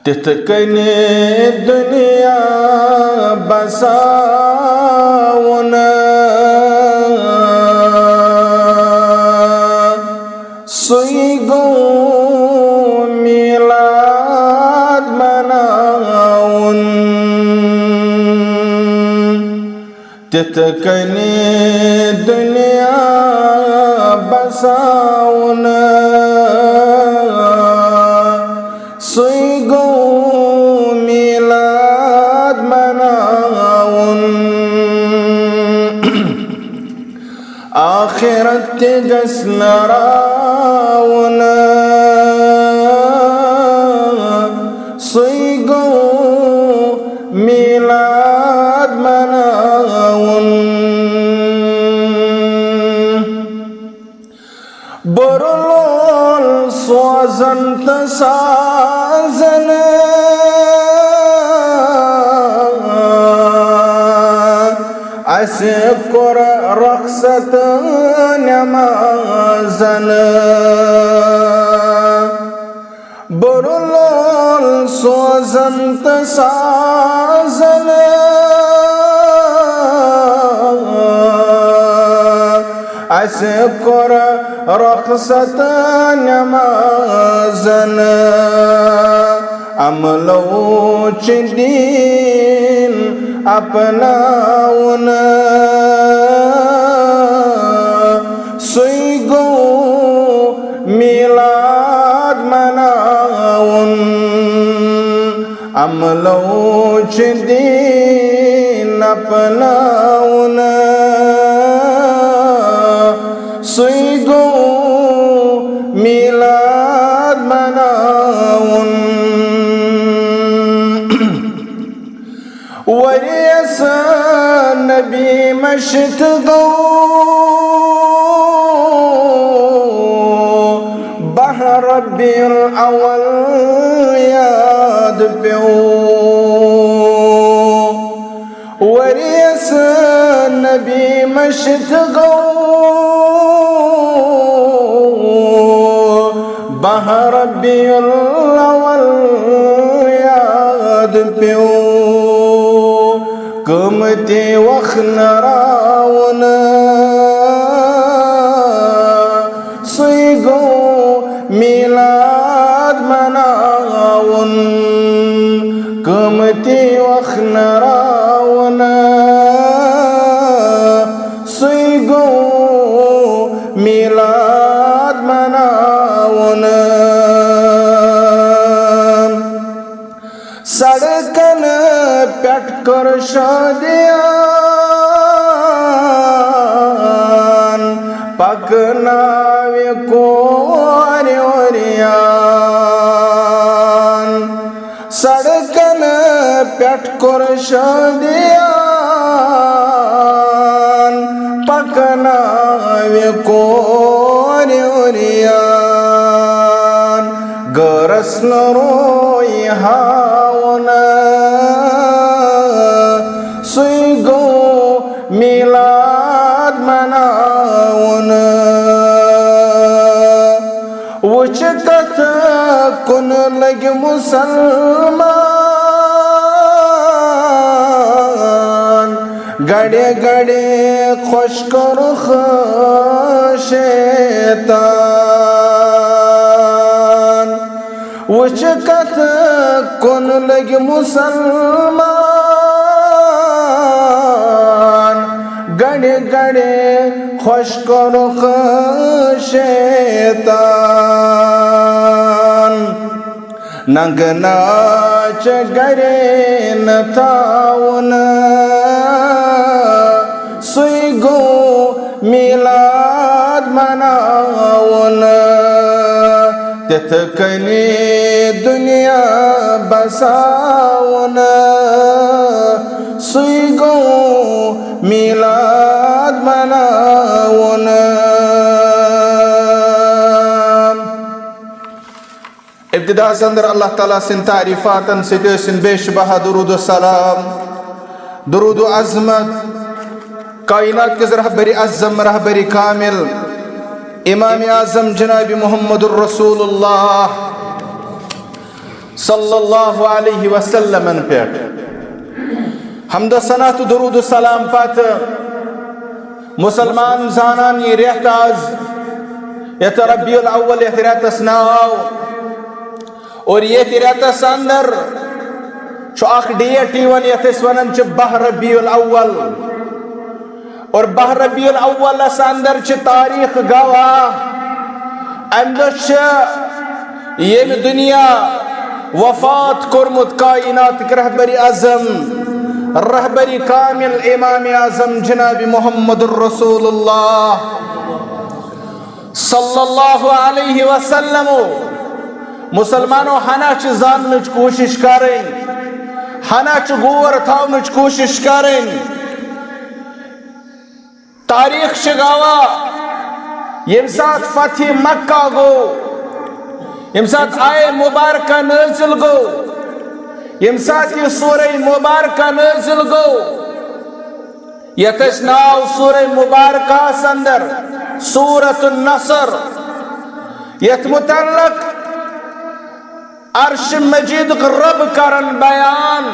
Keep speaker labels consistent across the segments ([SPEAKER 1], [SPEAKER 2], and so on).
[SPEAKER 1] तिथ कने दुनिया बसाउन सुई गो मिलाद मनाउन तिथ कने दुनिया बसाउन सुई गो मिलाद मनाउन आखिरत गस नराउन सुई गो मिलाद मनाउन बरलोल सोजन तसाजन असे कोर रखसत नमाजन बरलोल सोजन तसाजन असे कोर रखसत नमाजन अमलो दीन अपनाउन सुई गो मिलाद मनाउन अमलो दीन अपनाउन सुई गो मिलाद मनाउन वरियस नबी मशत गो बहर रब्बिल अव्वल याद प्यो वरियस नबी मशत गो बहर रब्बिल अव्वल याद प्यो कमते वख नराउन सुई गो मिलाद मनाउन कमते वख नराउन सुई गो मिलाद मनाउन सड़कन पेट कर शादियान पकनावे कोरियान सड़कन पेट कर शादियान पकनावे कोरियान गरस न रोई हावन सुई गो मिलाद मनाउन वुच कथ कुन लग मुसलमान गड़े गड़े खुश कर शैतान वुच कथ कुन लग मुसलमान गड़े गड़े खुश करो शैतान नंग नाच गरे न थाउन सुई गो मिलाद मनाउन तिथ कने दुनिया बसाउन सुई गो मिलाद मनाउन इब्तिदा अंदर अल्लाह ताला सिन तारीफातन सिन बेशबहा दुरूद सलाम दुरूद अज़मत कायनात के रहबरी अज़्ज़म रहबरी कामिल इमाम आज़म जनाब मुहम्मदुर रसूलुल्लाह सल्लल्लाहु अलैहि वसल्लम पे हमद सना तो दुरूद सलाम पत मुसलमान जानान ये रेत आज यत रब्बियुल अव्वल यत रेतस नाव और ये रेतस अंदर डेट यत वन बह रब्बियुल अव्वल और बह रब्बियुल अव्वल अंदर तारीख गवाह अमद ये दुनिया वफात कोरमुत कायनात रहबरी आजम रहबरी कामिल इमाम आजम जनाब मुहम्मदुर रसूलुल्लाह सल्लल्लाहु अलैहि वसल्लम मुसलमानों हना जानन कोशिश करें हना गौर थवन कोशिश करें तारीख गवा यम सात फतह मक्का गो यम सात आए मुबारक नाजिल गो यम सात ये सूरह मुबारक नाजिल गो यतस नाव सूरह मुबारक अंदर सूरतुन नसर यत मुतल्लक अर्श मजीद रब करन बयान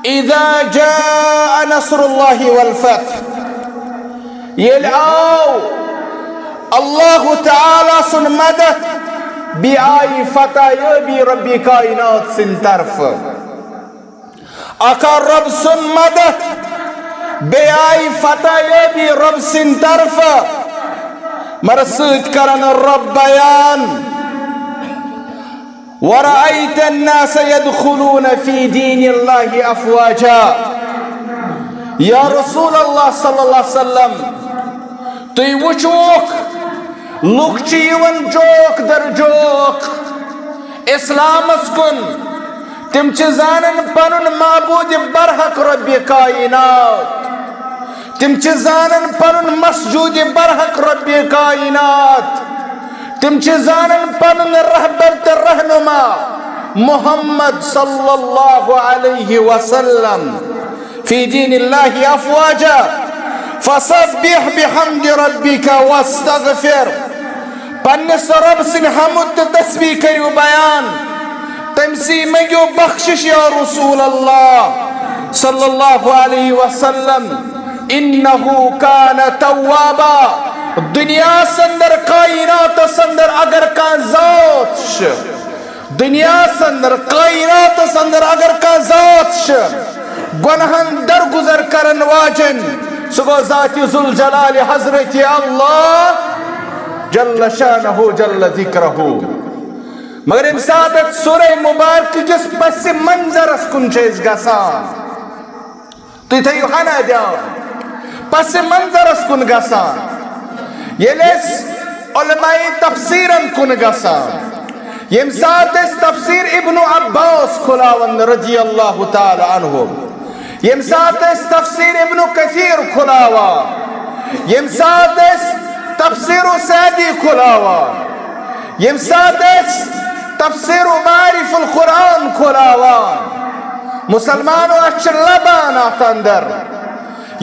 [SPEAKER 1] इज़ा जाअ नस्रुल्लाहि वल फतह ये आओ अल्लाह तआला सुन मदद बिआई फतह भी रब्बी कायनात सिन तरफ अका रब सुन मदद बेआई फतह भी रब सिन तरफ मरसूद करन रब बयान वरअयत अन्नास यदखुलून फी दीनिल्लाहि अफवाजा या रसूल अल्लाह सल्लल्लाहु अलैहि वसल्लम तुई वुचोक लुक जोक दर जोक इस्लामस कुन तिम जानन पनुन माबूद बरहक रब्बि कायनात तिम जानन पनुन मसजूद बरहक रब्बि कायनात तिम जानन पनुन रहबर ते रहनुमा मुहम्मद सल्लल्लाहु अलैहि वसल्लम फी दीनिल्लाहि अफवाजा फसब्बिह बिहम्दि रब्बिका वस्तगफिर पन्नस रब सिन हमद तस्बीह करियो बयान तमसी मंगो बख्शिश या रसूल अल्लाह सल्लल्लाहु अलैहि वसल्लम इन्नहु कान तव्वाबा दुनिया संदर कायनात संदर अगर का जात दुनिया संदर कायनात संदर अगर का जात गुनहन दर गुजर करन वाजन सुगो ज़ाती ज़ुल जलाल हज़रत अल्लाह जल्ल शानहु जल्ल ज़िक्रहु मगर इम सादत सूरह मुबारक किस पस मंजरस कुन चीज गसान तो थयो हना दिया पस मंजरस कुन गसान येलेस उलमाए तफसीरन कुन गसान यम सादत तफसीर इब्न अब्बास खुलावन रज़ियल्लाहु ताला अन्हु यम सादत तफसीर इब्न कसीर खुलावा यम सादत तफसीर सादी खुलावा यम सादत तफसीर मारिफुल कुरान खुलावा मुसलमानों अचर लबान अंदर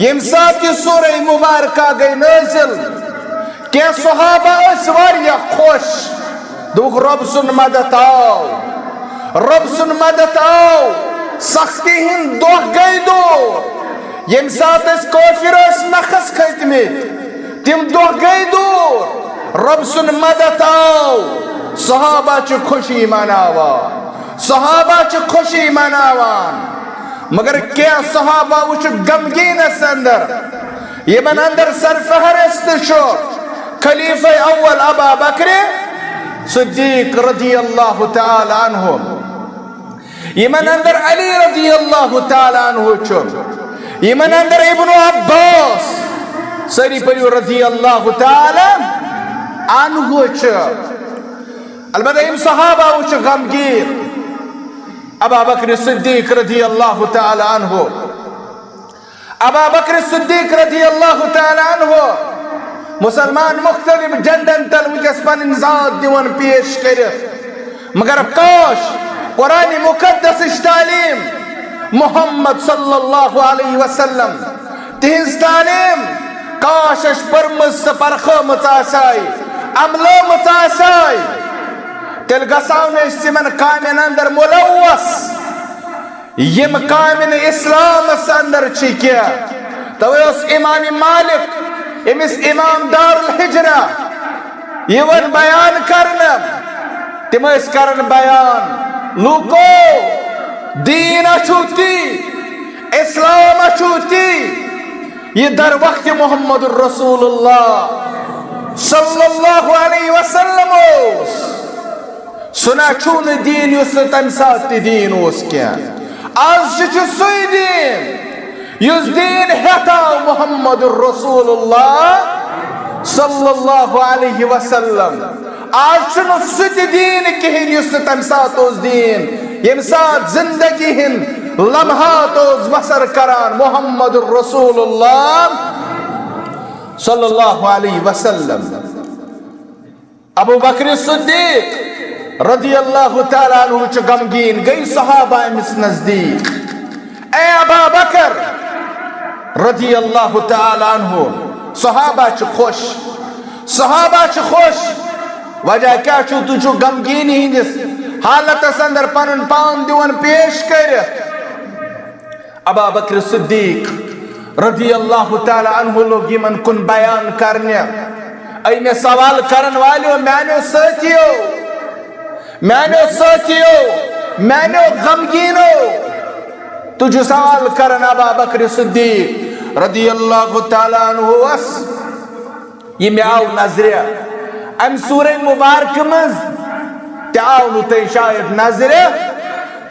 [SPEAKER 1] यम सात सूरह मुबारक गई नाज़िल के सहाबा वारिया खुश दुख रब सुन मदद आओ रब सुन मदद आओ सख्ती हिंद दोह गई दो यम सात काफिर नखस खतमित तिम दोह गई दूर रब सुन मदद आओ सहाबा च खुशी मनावा सहाबा च खुशी मनावान मगर क्या सहाबा उच गमगीन अंदर यमन अंदर सरफहरिस्त शो खलीफा अव्वल अबा बकर सिद्दीक रज़ियल्लाहु ताला अन्हु यमन अंदर अली रज़ियल्लाहु ताला अन्हु चो यमन अंदर इब्न अब्बास सरी परियो रज़ियल्लाहु ताला अन्हु चो अलबत्ता इम सहाबा उच गमगीर अबा बकर सिद्दीक रज़ियल्लाहु ताला अन्हु अबा बकर सिद्दीक रज़ियल्लाहु ताला अन्हु मुसलमान मुख्तलिफ जंडन तल वुनकस पन जात दिवन पेश कर मगर काश कुरान मुकद्दस तालीम मोहम्मद सल्लल्लाहु अलैहि वसल्लम तिहंज तालीम काश परमस परखमत आसाय अमलमत आसाय तेल गसावन तिमन कामन अंदर मुलवस यम कामन इस्लाम अंदर तवे इमाम मालिक इमिस इमाम दारुल हिजरा यवन बयान करना तिम करन बयान लूको दीन अछूती इस्लाम अछूती ये दर वक्त मोहम्मद रसूलुल्लाह सल्लल्लाहु अलैहि वसल्लम सुना छून दीन युस तम साथ दीन उस क्या आज सुई दीन युस दीन हेता मोहम्मद रसूलुल्लाह सल्लल्लाहु अलैहि वसल्लम आज सुत दीन कहीं युस तम साथ दीन यम साथ जिंदगी हिन लम्हात बसर करान मोहम्मद रसूलुल्लाह सल्लल्लाहु अलैहि वसल्लम। अबू बकर सिद्दीक रदियल्लाहु ताला अन्हु च गमगीन गई सहाबा अमिस नजदीक ए अबा बकर रदियल्लाहु ताला अन्हु सहाबा च खुश वजह क्या तुझ गमगीन हिंदिस हालत अंदर पन पान दिवन पेश कर अबा बकर सिद्दीक रदियल्लाहु ताला अन्हु लोग यमन कुन बयान करने ऐ में सवाल करन वालो मैंने साथियों मैंने गमगीनो तुझ सवाल करन अबा बकर सिद्दीक रदियल्लाहु ताला अन्हु वस ये में आव नजरिया अम सूरह मुबारक मज त्याव नुते शायद नजरे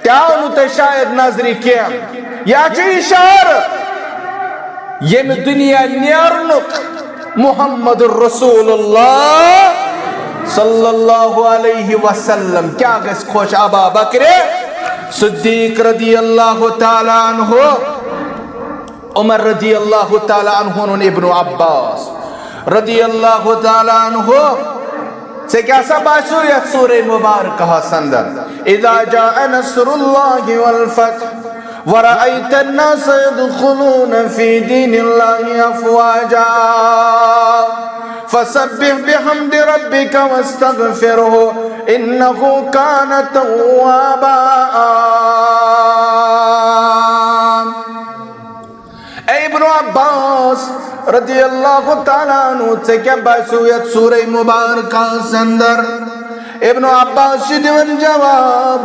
[SPEAKER 1] त्याव नुते शायद नजरी क्या या इशार ये में दुनिया नियरनुक मोहम्मद रसूलुल्लाह सल्लल्लाहु अलैहि वसल्लम क्या गस खोश अबा बकर सिद्दीक रदियल्लाहु ताला अन्हु उमर रदियल्लाहु ताला अन्हु इब्न अब्बास रदियल्लाहु ताला अन्हु से क्या सब आशूरियत सूरह मुबारक संदर इज़ा जाअ नस्रुल्लाहि वल फत्ह वरअयत अन्नास यदखुलून फी दीनिल्लाहि अफ़वाजा फसब्बिह बिहम्दि रब्बिका वस्तगफिरहु इन्नहु कान तव्वाबा। इब्न अब्बास रदियल्लाहु ताला अन्हु से क्या बासूयत सूरह मुबारक अंदर इब्न अब्बास दिवन जवाब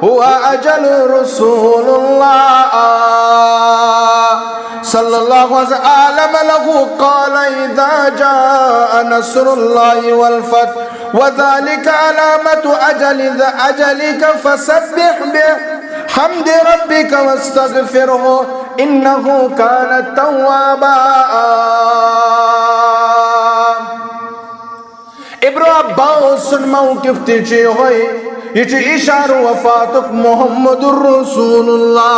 [SPEAKER 1] हुआ अजल रसूलुल्लाह सल्लल्लाहु अलैहि वसल्लम लहु क़ाल इज़ा जाअ नस्रुल्लाहि वल फत्ह व ज़ालिका अलामतु अजलिका फसब्बिह बिहम्दि रब्बिका वस्तगफिरहु इन्नहु कान तव्वाबा। इब्न अब्बास मौक़िफ़ तिचे होय ये इशार वफातुक मोहम्मदुर रसूलुल्लाह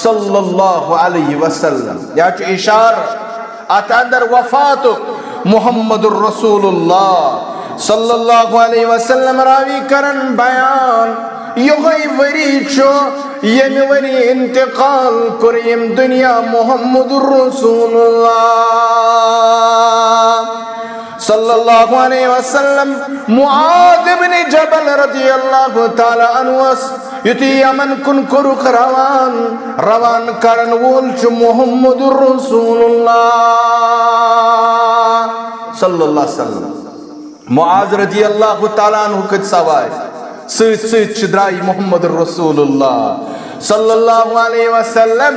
[SPEAKER 1] सल्लल्लाहु अलैहि वसल्लम या इशार आत अंदर वफातुक मोहम्मदुर रसूलुल्लाह सल्लल्लाहु अलैहि वसल्लम रावी करन बयान योही वरी छो यम वरी इंतकाल कुरिम दुनिया मोहम्मदुर रसूलुल्लाह सल्लल्लाहु अलैहि वसल्लम मुआद इब्न जबल रदियल्लाहु ताला अन्हु युति यमन कुन कुरुख रवान करन वोल च मोहम्मदुर रसूलुल्लाह सल्लल्लाहु अलैहि वसल्लम मुआज रदियल्लाहु ताला अन्हु कत सवाय सच द्राई मोहम्मदुर रसूलुल्लाह सल्लल्लाहु अलैहि वसल्लम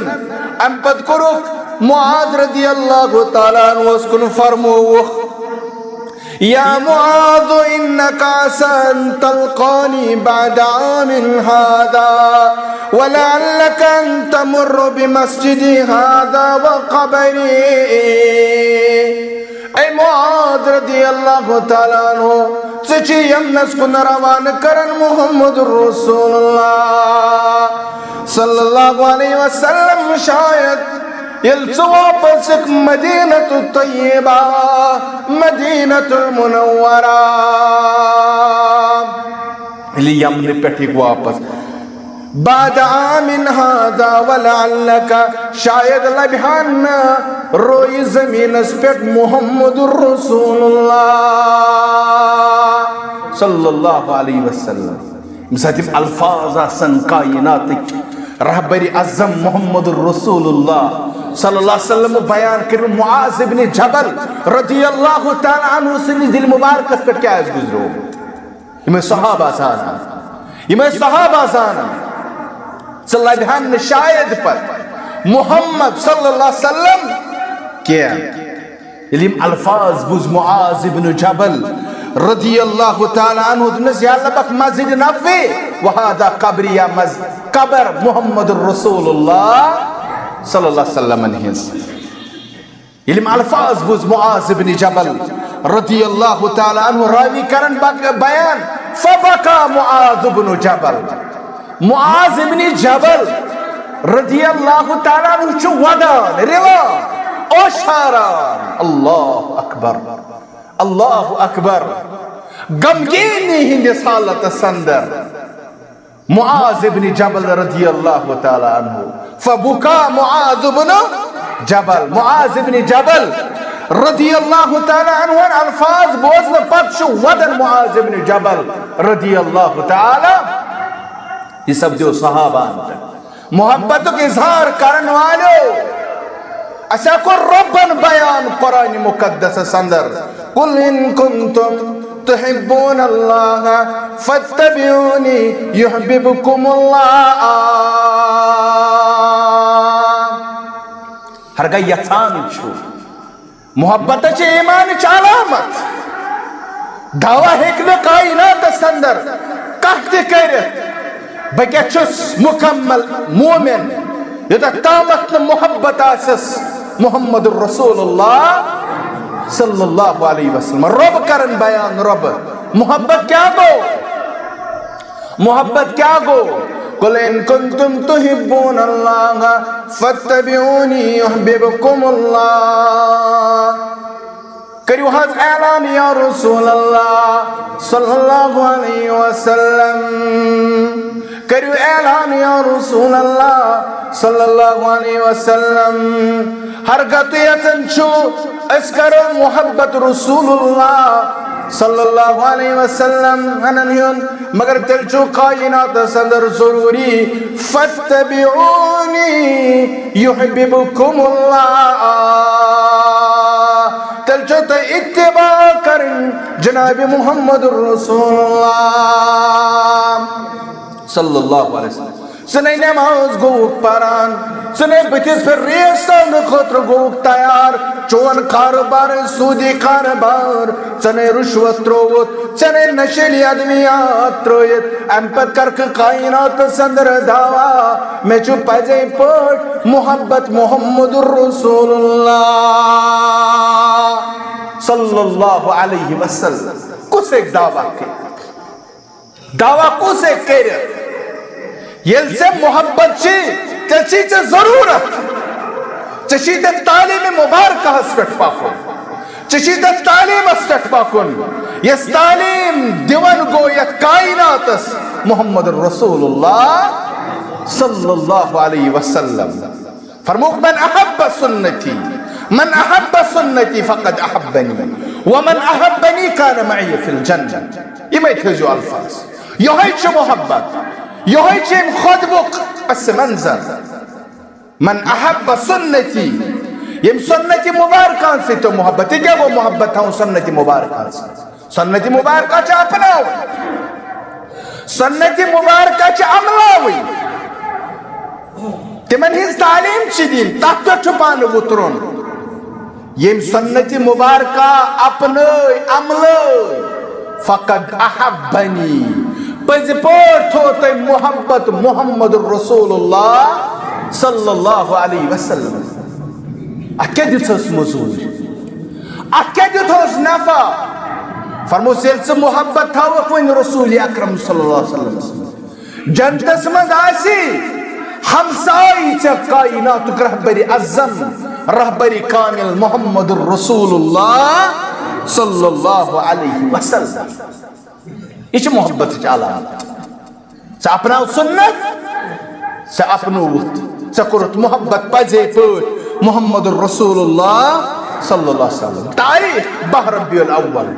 [SPEAKER 1] अम पद कुरुख मुआज रदियल्लाहु ताला अन्हु कुन फरमो या मुआज़ इन्नका सन तल्क़ानी बअद आमिन हाज़ा वलअल्लका अन तमुर्रु बिमस्जिदी हाज़ा व क़ब्री। ऐ मुआज़ रदियल्लाहु ताला अन्हु सची यमनस कुन रवान करन मुहम्मदुर रसूलुल्लाह सल्लल्लाहु अलैहि वसल्लम शायद यल वापस मदीनतुत तय्यबा मदीनतुल मुनव्वरा यमन पे वापस बाद आमिन हादा वलअल्लका शायद लबहान रोई जमीन पे मुहम्मदुर रसूलुल्लाह सल्लल्लाहु अलैहि वसल्लम मिसातिम अल्फाज आसन कायनात रहबरी अज़म मोहम्मदुर रसूलुल्लाह सल्लल्लाहु अलैहि वसल्लम बयान कर मुआज़ इब्न जबल रदियल्लाहु तआला अन्हु सिन दिल मुबारक पे क्या गुजरो इमे सहाबा जाना सल्लल्लाहु शायद पर मोहम्मद सल्लल्लाहु अलैहि वसल्लम क्या इल्म अल्फाज बुज मुआज़ इब्न जबल रदियल्लाहु तआला अन्हु दुनस या लबक मस्जिद नबवी वहादा कब्र या कब्र मुहम्मदुर रसूलुल्लाह सल्लल्लाहु अलैहि वसल्लम हिस इल्म अल्फाज बुज मुआज़ इब्न जबल रदियल्लाहु तआला अन्हु रावी करन बयान फबका मुआज़ इब्न जबल मुआज़ इब्न जबल रदियल्लाहु तआला अन्हु छु वदान रिवा ओशारान अल्लाहु अकबर गमगीनी हिंदिस हालत संदर मुआज़ इब्न जबल रदियल्लाहु तआला अन्हु फबुका मुआज़ इब्न जबल रदियल्लाहु तआला अन्हु अल्फाज बोझन पक्ष वदन मुआज़ इब्न जबल रदियल्लाहु तआला ये सब जो सहाबा मोहब्बत के इजहार करने वालों असा को रब्बन बयान कुरान मुकद्दस संदर कुल इन कुंतुम तुहिब्बून अल्लाह फत्तबिऊनी युहिब्बुकुमुल्लाह हरगा यथान छु मोहब्बत चे ईमान चालामत दावा हेकने कायनात संदर कहते करे बक्या छुस मुकम्मल मोमिन यदा तामत मोहब्बत आसस मुहम्मदुर रसूलुल्लाह सल्लल्लाहु अलैहि वसल्लम रब करन बयान रब मोहब्बत क्या गो कुल इन कुंतुम तुहिब्बून अल्लाह फत्तबिऊनी युहिब्बुकुमुल्लाह करियो हज ऐलान या रसूल अल्लाह सल्लल्लाहु अलैहि वसल्लम करियो ऐलान या रसूल अल्लाह सल्लल्लाहु अलैहि वसल्लम हर गतियतन छु अस करो मोहब्बत रसूलुल्लाह सल्लल्लाहु अलैहि वसल्लम अननियन मगर तेल छु कायनात संदर जरूरी फत्तबिऊनी युहिब्बुकुमुल्लाह तेल छु ते इत्तिबा करन जनाब मुहम्मदुर रसूलुल्लाह सल्लल्लाहु अलैहि वसल्लम सने नमाज गोक पारान सने बतिस फिर रेसन खतर गोक तैयार चोन कारोबार सूदी कारोबार सने रुश्वत त्रोवत सने नशेली आदमियात त्रोयत अम्पत करक कायनात संदर दावा मैं चु पजे पट मोहब्बत मुहम्मदुर रसूलुल्लाह सल्लल्लाहु अलैहि वसल्लम कुछ एक दावा कुछ एक करे ये से मोहब्बत ची तची च जरूरत चशी ते तालीम मुबारक हस्रत पाकुन चशी ते तालीम हस्रत पाकुन ये तालीम दिवन गो ये कायनातस मुहम्मद रसूलुल्लाह सल्लल्लाहु अलैहि वसल्लम फरमुक मन अहब्ब सुन्नती फक़द अहब्बनी वमन अहब्बनी कान मई फिल जन्नह ये मैं थे अल्फाज यही च मोहब्बत यही चीम खुद बुक बस मंजर मन अहब्ब सुन्नती ये सुन्नती मुबारकान से तो मोहब्बत क्या वो मोहब्बत है सुन्नती मुबारकान से सुन्नती मुबारका च अपनाओ सुन्नती मुबारका च अमलावी तिमन हिज तालीम चिदीन तक छुपान उतरोन ये सुन्नती मुबारका अपने अमलो फक़द अहब्बनी मोहब्बत मुहम्मद रसूलुल्लाह सल्लल्लाहु अलैहि वसल्लम अक्के दिथस मजूर अक्के दिथस नफा फरमो से मोहब्बत था वन रसूल अकरम सल्लल्लाहु अलैहि वसल्लम जन्नत मज आसी हमसाई च कायनात रहबरी अज़म रहबरी कामिल मुहम्मद रसूलुल्लाह सल्लल्लाहु अलैहि वसल्लम इस मोहब्बत अलामत से अपनाव सुन्नत से अपनोत से कुरत मोहब्बत पजे पट मुहम्मद रसूलुल्लाह सल्लल्लाहु अलैहि वसल्लम तारीख 12 रबीउल अव्वल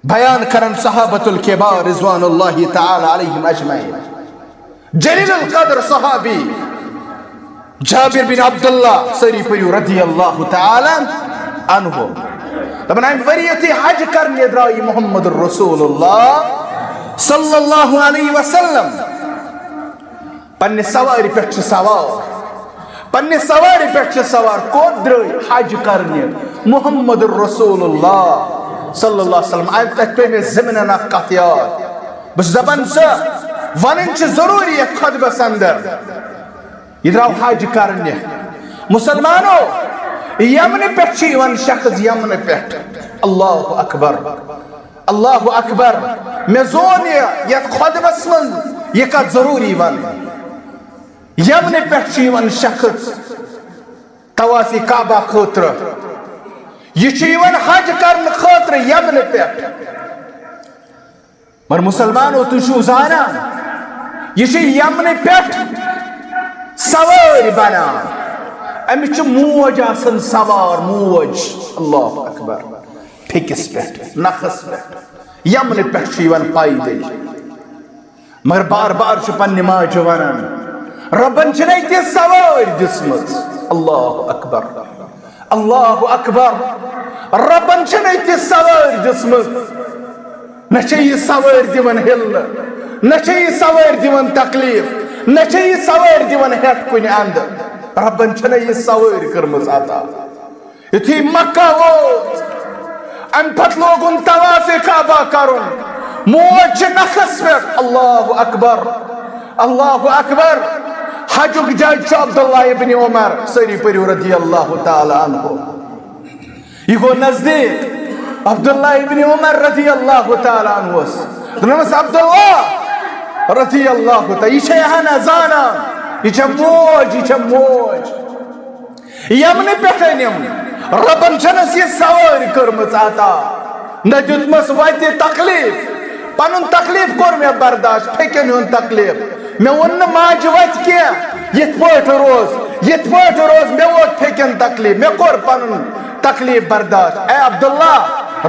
[SPEAKER 1] بيان كرن صحابة الكبار رضوان الله تعالى عليهم أجمعين. جليل القدر صحابي جابر بن عبد الله سريفي رضي الله تعالى عنه. طبعا عن فريتي حج كرن يدراي محمد رسول الله صلى الله عليه وسلم پنہ سواری پہ سوار پنہ سواری پہ سوار کوت درٲے حج کرنہِ محمد رسول اللہ صلی اللہ علیہ وسلم. آیہِ تتھ پے مےٚ زمینن اکھ کتھ یاد بہٕ چھُس دپان سۄ ونٕنۍ چھِ ضروٗری یتھ خطبس اندر. یہِ درٛاو حج کرنہِ. مسلمانو یمنہٕ پٮ۪ٹھ چھِ یِوان شخص یمنہٕ پٮ۪ٹھ. اللہ اکبر اللہ اکبر. مےٚ زون یتھ خطبس منٛز یہِ کتھ ضروٗری ونٕنۍ. یمنہٕ پٮ۪ٹھ چھِ یِوان شخص طوافِ کعبہ خٲطرٕ. یہِ چھُ یِوان حج کرنہٕ خٲطرٕ یمنہٕ پٮ۪ٹھ. مگر مسلمانو تُہۍ چھِو زانان یہِ چھُ یمنہٕ پٮ۪ٹھ سوٲرۍ بنان. أمِس چھُ موج آسان سوار موج. اللہ اکبر. پھیٚکِس پٮ۪ٹھ نکھس پٮ۪ٹھ یمنہٕ پٮ۪ٹھ چھُ یِوان پایدٔلۍ. مگر بار بار چھُ پننہِ ماجہِ ونان ربن چھنہٕ ییٚتہِ سوٲرۍ دِژمٕژ. اللہ اکبر اللہ اکبر. ربن چھنہٕ ییٚتہِ سوٲرۍ دِژمٕژ. نہ چھےٚ یہِ سوٲرۍ دِوان ہِلنہٕ نہ چھےٚ یہِ سوٲرۍ دِوان تکلیٖف نہ چھےٚ یہِ سوٲرۍ دِوان ہٮ۪ٹھ کُنہِ اندٕ. ربن چھنہٕ یہِ سوٲرۍ کٔرمٕژ عطا. یُتھُے مکہ ووت امہِ پتہٕ لوگُن طوافِ کعبہ کرُن. موج چھِ نکھس پٮ۪ٹھ. اللہ اکبر اللہ اکبر. حجُک جج چھُ عبداللہ ابن عمر سٲری پٔرِو رضی اللہ تعالیٰ عنہ. یہِ گوٚو نزدیٖک عبداللہ ابن عمر رضی اللہ تعالیٰ عنہس. دوٚپنس عبداللہ رضی اللہ تعالیٰ یہِ چھےٚ ہنا زانان یہِ چھےٚ موج یہِ چھےٚ موج. یمنہٕ پٮ۪ٹھ أنِم. ربن چھنس یہِ سوٲرۍ کٔرمٕژ عطا نہ دیُتمس وتہِ تکلیٖف. پنُن تکلیٖف کوٚر مےٚ برداشت پھیٚکٮ۪ن ہُنٛد تکلیٖف. مےٚ ووٚن نہٕ ماجہِ وتہِ کینٛہہ یِتھ پٲٹھۍ روز مےٚ ووت پھیٚکٮ۪ن تکلیٖف مےٚ کوٚر پنُن تکلیٖف برداشت. اے عبداللہ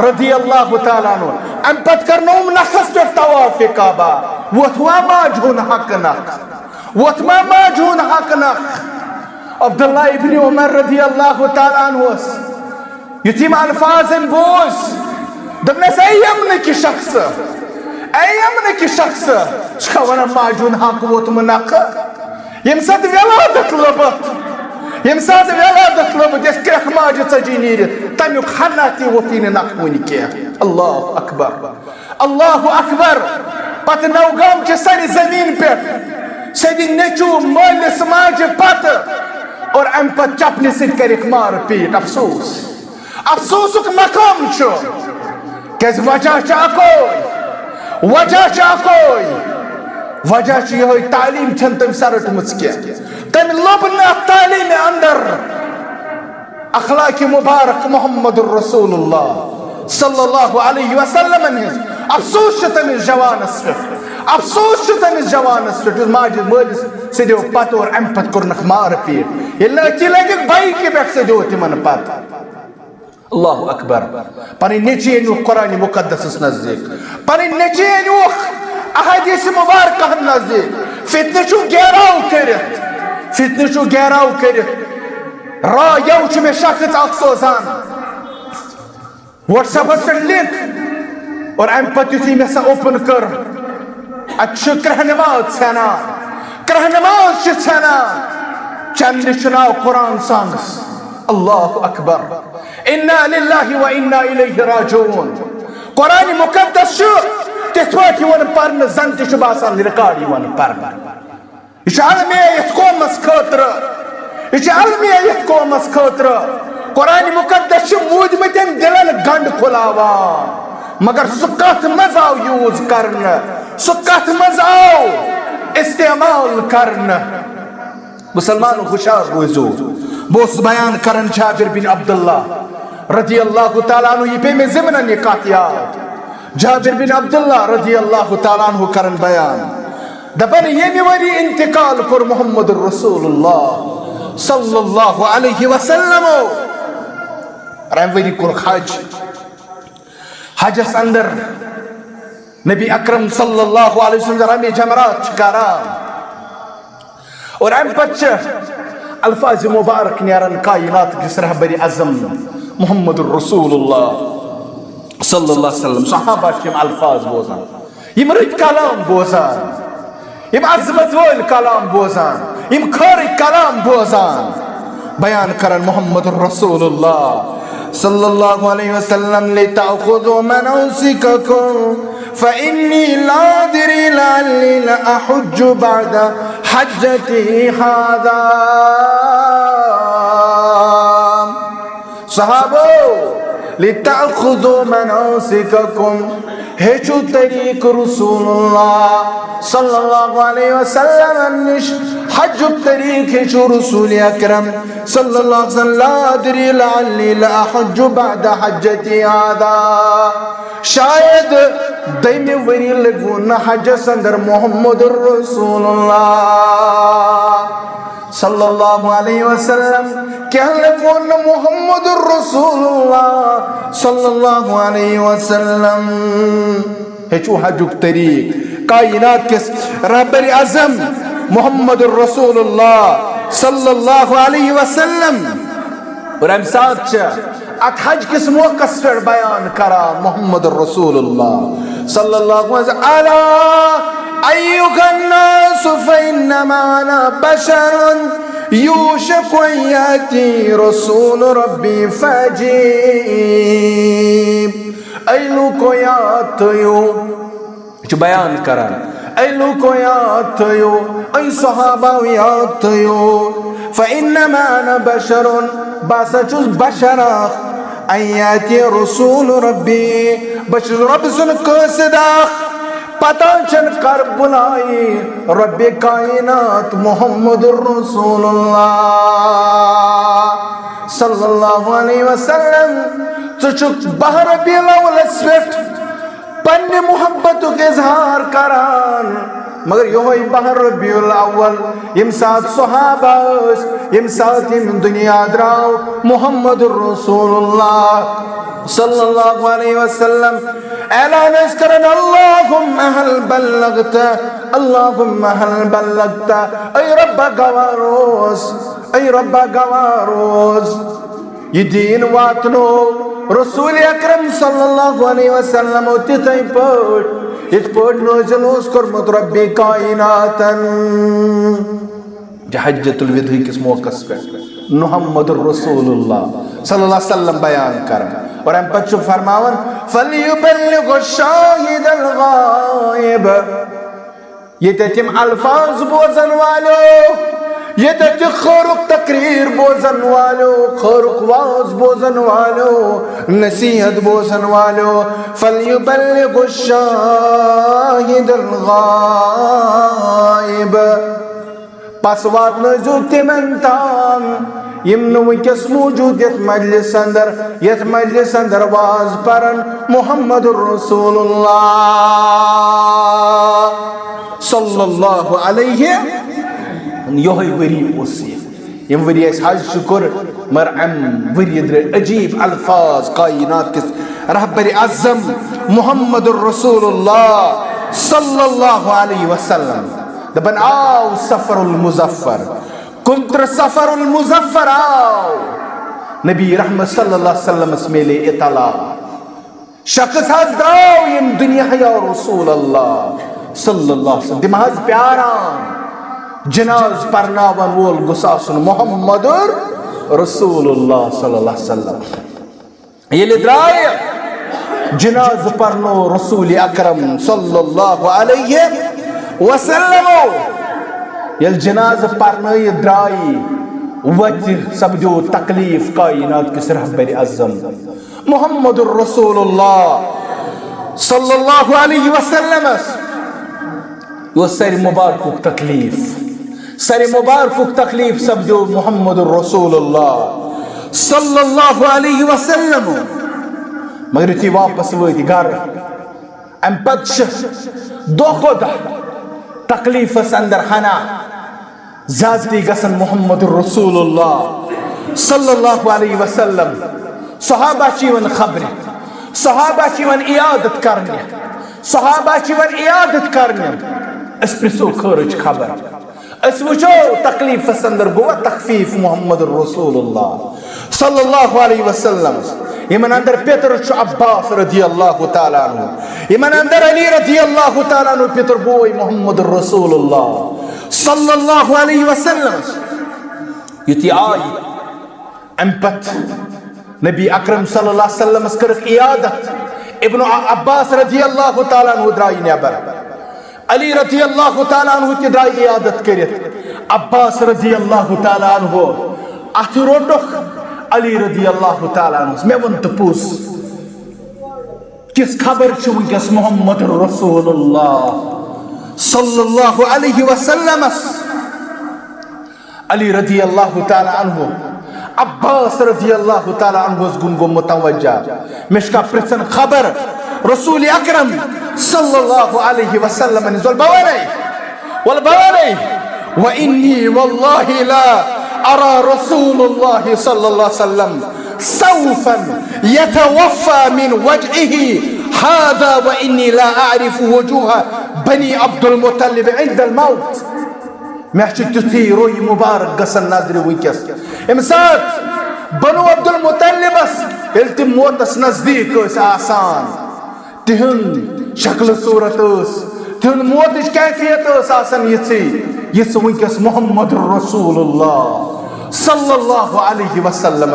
[SPEAKER 1] رضی اللہ تعالیٰ عنہ. امہِ پتہٕ کرنووُم نکھس پٮ۪ٹھ طوافِ کعبہ. ووٚتھوا ماجہِ ہُنٛد حقہٕ نکھ ووٚتھما ماجہِ ہُنٛد حقہٕ نکھ. عبداللہ ابن عمر رضی اللہ تعالیٰ عنہس یُتھ یِم الفاظ أمۍ بوٗز دوٚپنس اے یمنٕکہِ شخصہٕ اے یمنٕکہِ شخصہٕ ژٕ چھُکھا ونان ماجہِ ہُنٛد حق ووتمُت نکھٕ. ییٚمہِ ساتہٕ ولادت لوٚبُتھ یۄس کرٛٮ۪کھ ماجہِ ژَجی نیٖرِتھ تمیُک ہنا تہِ ووٚتھٕے نہٕ نکھٕ وُنہِ کینٛہہ. اللہ اکبر اللہ اکبر. پتہٕ نوگامچہِ سرِ زمیٖن پٮ۪ٹھ سیٚدِ نیٚچوٗ مٲلِس ماجہِ پتہٕ اور امہِ پتہٕ چپنہِ سۭتۍ کٔرِکھ مار پیٖٹ. افسوٗس افسوٗسُک مقام چھُ کیازِ وجہ چھُ اکوے وجہ چھُ یِہوے تعلیٖم چھنہٕ تٔمۍ سۄ رٔٹمٕژ کینٛہہ. تٔمۍ لوٚب نہٕ اتھ تعلیٖمہِ اندر اخلاقِ مُبارک محمد رسول اللہ صلی اللہ علیہ وسلمن ہٕنٛز. افسوٗس چھُ تٔمِس جوانس پٮ۪ٹھ افسوٗس چھُ تٔمِس جوانس پٮ۪ٹھ یُس ماجہِ مٲلِس سیٚدیو پتہٕ اور امہِ پتہٕ کوٚرنکھ مار پیٖٹ. ییٚلہِ نہٕ أتی لگِکھ بایکہِ پٮ۪ٹھ سیٚدیو تِمن پتہٕ. اللہ اکبر. پنٕنۍ نیٚچی أنۍوُکھ قرآنِ مُقدسس نزدیٖک پنٕنۍ نیٚچی أنۍوُکھ احادیٖث مُبارکہن نزدیٖک. فتنہٕ چھُ گیراو کٔرِتھ یَوٕ چھُ مےٚ شخص اکھ سوزان وٹس ایپس پٮ۪ٹھ لِنک اور امہِ پتہٕ یُتھُے مےٚ سۄ اوپن کٔر اتہِ چھُ کرٛہنِواز چھِ ژھٮ۪نان. چندٕ چھُ ناو قرآن سانگس. اللہ اکبر. اِنّا لِلّٰهِ وَإِنّا إِلَيْهِ راجعوٗن. قرآنِ مُقدس چھُ تِتھ پٲٹھۍ یِوان پرنہٕ زن تہِ چھُ باسان رِکاڈ یِوان پرنہٕ. یہِ چھُ المیہ یتھ قومس خٲطرٕ. قرآنِ مُقدس چھُ موٗدمٕتٮ۪ن دِلن گنڈ کھُلاوان. مگر سُہ کتھ منٛز آو یوٗز کرنہٕ سُہ کتھ منٛز آو استعمال کرنہٕ. مسلمانو ہُشار روٗزِو. بہٕ اوسُس بیان کران جابر بن عبداللہ رضی اللہ تعالیٰ عنہ. یہِ پیٚیہِ مےٚ ضمنن یہِ کتھ یاد. جابر بن عبداللہ رضی اللہ تعالیٰ عنہ کران بیان دپان ییٚمہِ ؤری انتقال کوٚر محمد رسول اللہ صلی اللہ علیہ وسلمو. امہِ ؤری کوٚرُکھ حج. हजस अंदर नबी अकरम सल्लल्लाहु अलैहि वसल्लम रमी जमरात करान और अम पत अल्फाज मुबारक नीरान कायनात किस रहबर आज़म मुहम्मदुर रसूलुल्लाह सल्लल्लाहु अलैहि वसल्लम सहाबा यम अल्फाज बोजान यम रत कलाम बोजान यम अजमत वोल कलाम बोजान यम खर कलाम बोजान बयान करन मुहम्मदुर रसूलुल्लाह सल्लल्लाहु अलैहि वसल्लम लिताखुदु मनासिककुम فإني لا أدري لعلي لأحج بعد حجتي هذا صحابو لتأخذوا مناسككم هجو طريق رسول الله صلى الله عليه وسلم النش حج الطريق هجو رسول أكرم صلى الله عليه وسلم لا أدري لعلي لأحج بعد حجتي هذا शायद दैम वरी लगून हज संदर मोहम्मद रसूलुल्लाह सल्लल्लाहु अलैहि वसल्लम क्या लगून मोहम्मद रसूलुल्लाह सल्लल्लाहु अलैहि वसल्लम हेचु हजुक तरीक कायनात के रहबर आज़म मोहम्मद रसूलुल्लाह सल्लल्लाहु अलैहि वसल्लम और हम साथ अत हज किस मौका पर बयान करा मोहम्मद रसूलुल्लाह सल्लल्लाहु अलैहि वसल्लम अला अय्युहन नास फइन्नमा अना बशरुन यूशकु अन याती रसूल रब्बी फजीब ऐ लुको याद थयो जो बयान करा ऐ लुको याद थयो ऐ सहाबा याद थयो फइन्नमा अना बशरुन बासचुस बशरा अय्याती रसूल रब्बी बशर रब सुन कसदा पता चन कर बुलाई रब्बे कायनात मुहम्मदुर रसूलुल्लाह सल्लल्लाहु अलैहि वसल्लम चुक बहर बिलावल स्वेट पन्ने मोहब्बत के इजहार करान मगर यो बहर रबीउल अव्वल यम साथ सहाबा यम साथ यम दुनिया द्राव मुहम्मदुर रसूलुल्लाह सल्लल्लाहु अलैहि वसल्लम ऐलान करन अल्लाहुम्मा हल बल्लगता अल्लाहुम्मा हल बल्लगता ऐ रब्ब गवारोस ये दीन वातनो रसूल अकरम सल्लल्लाहु अलैहि वसल्लम तिथै पट इत पट नज़िल ओस कोरमुत रब्बे कायनातन हज्जतुल विदा किस मौकस पे मुहम्मदुर रसूलुल्लाह सल्लल्लाहु अलैहि वसल्लम बयान कर और हम पच्चू फरमावन फलयुबल्लिगु शाहिदल गायब ये तिम अल्फाज बोजन वालो ये खरुक तकरीर बोजन वालो खरुक वाज बोजन वालो नसीहत बोजन वालो फलयुबल्लिगु शाहिदल गायब पस वात नजू तिमन ताम यम वस मौजूद यथ मजलिस अंदर वाज परन मुहम्मदुर रसूलुल्लाह सल्लल्लाहु अलैहि योही वरी यम वरी हज शुक्र मर अम वरी अजीब अल्फाज कायनात किस रहबर आज़म मुहम्मदुर रसूलुल्लाह सल्लल्लाहु अलैहि वसल्लम दबन आओ सफरुल मुजफ्फर कुंत्र सफरुल मुजफ्फर आओ नबी रहमत सल्लल्लाहु अलैहि वसल्लम मेले इतला शख्स हज द्राव यम दुनिया या रसूल अल्लाह सल्लल्लाहु अलैहि वसल्लम दिमाग प्यारा जनाज परनावन वोल गुसासन मुहम्मदुर रसूलुल्लाह सल्लल्लाहु अलैहि वसल्लम ये द्राय जनाज परनो रसूल अकरम सल्लल्लाहु अलैहि वसल्लम यल जनाज परन द्राई वत सब्जो तकलीफ कायनात किस रहबर आज़म मुहम्मदुर रसूलुल्लाह सल्लल्लाहु अलैहि वसल्लम वो सर मुबारक तकलीफ सब्जो मुहम्मदुर रसूलुल्लाह सल्लल्लाहु अलैहि वसल्लम मगर थी वापस वत घर अम पत दो खुदा तकलीफ अंदर हना ज्यादती गसन मुहम्मदुर रसूलुल्लाह सल्लल्लाहु अलैहि वसल्लम सहाबा चीवन खबर सहाबा चिवन इयादत करने, सहाबा चिवन इयादत करने, अस प्रिसो खर्च खबर, अस वुचो तकलीफ अंदर गो तखफीफ मोहम्मद रसूलुल्लाह सल्लल्लाहु अलैहि वसल्लम। यमन अंदर पितर अब्बास रदियल्लाहु ताला अन्हु, यमन अंदर अली रदियल्लाहु ताला अन्हु पितर बोय मोहम्मद रसूलुल्लाह सल्लल्लाहु अलैहि वसल्लम। युति आय अम्पत नबी अकरम सल्लल्लाहु अलैहि वसल्लम कर इयादत इब्न अब्बास रदियल्लाहु ताला अन्हु द्राई नेबर, अली रदियल्लाहु ताला अन्हु ते द्राई इयादत करित, अब्बास रदियल्लाहु ताला अन्हु अथ रोटुख अली रदियल्लाहु ताला अन्हु। मे वन तो पुस किस खबर छ वंकस मोहम्मद रसूलुल्लाह सल्लल्लाहु अलैहि वसल्लम। अली रदियल्लाहु ताला अन्हु अब्बास रदियल्लाहु ताला अन्हु गुन गो मुतवज्जा मिशका प्रसन खबर रसूल अकरम सल्लल्लाहु अलैहि वसल्लम ने जोल बवले वल बवले व इन्नी वल्लाहि ला अरा रसूलुल्लाह सल्लल्लाहु अलैहि वसल्लम सौफन यतवफ़ा मिन वजहिही हादा व इन्नी ला अअरिफु वजूह बनी अब्दुल मुत्तलिब इंदल मौत। मे तुथी रोय मुबारक गसन नजर वंकस अम सात बनु अब्दुल मुत्तलिबस यल तिम मौतस नजदीक आसान, तिहंद शक्ल सूरत तिहंद मौतच कैफियत आसान यिस वंकस मोहम्मद रसूलुल्लाह सल्लल्लाहु अलैहि वसल्लम।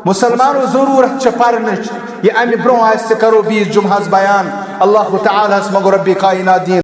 [SPEAKER 1] मुसलमानो जरूरत पर्नच, ये अमि ब्रो करो 20 जुम्हा बयान। अल्लाह तआला मगो रब्बी कायनात दीन